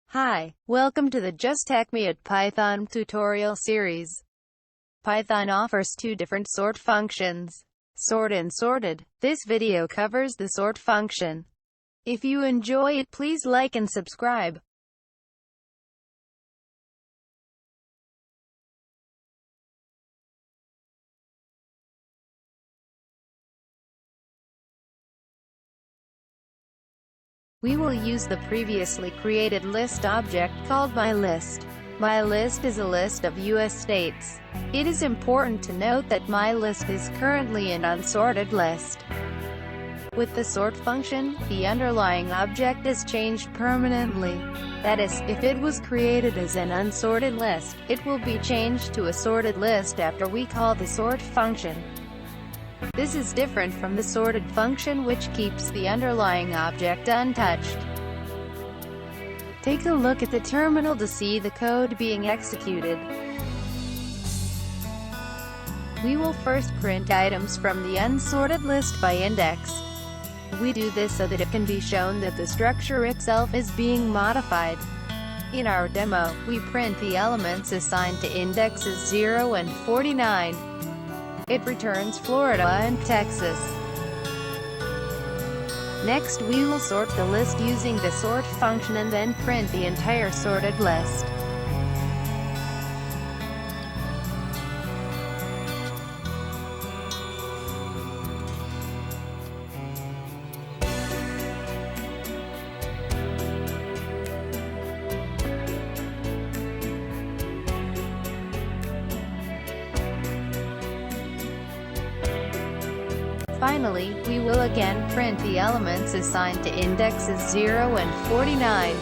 Hi, welcome to the Just Tech Me at Python tutorial series. Python offers two different sort functions, sort and sorted. This video covers the sort function. If you enjoy it, please like and subscribe. We will use the previously created list object called myList. MyList is a list of US states. It is important to note that MyList is currently an unsorted list. With the sort function, the underlying object is changed permanently. That is, if it was created as an unsorted list, it will be changed to a sorted list after we call the sort function. This is different from the sorted function, which keeps the underlying object untouched. Take a look at the terminal to see the code being executed. We will first print items from the unsorted list by index. We do this so that it can be shown that the structure itself is being modified. In our demo, we print the elements assigned to indexes 0 and 49. It returns Florida and Texas. Next, we will sort the list using the sort function and then print the entire sorted list. Finally, we will again print the elements assigned to indexes 0 and 49.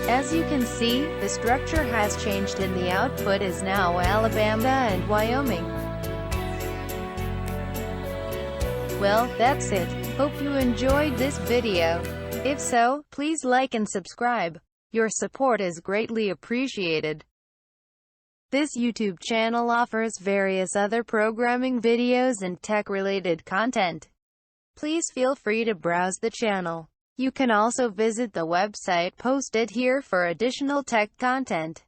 As you can see, the structure has changed and the output is now Alabama and Wyoming. Well, that's it. Hope you enjoyed this video. If so, please like and subscribe. Your support is greatly appreciated. This YouTube channel offers various other programming videos and tech-related content. Please feel free to browse the channel. You can also visit the website posted here for additional tech content.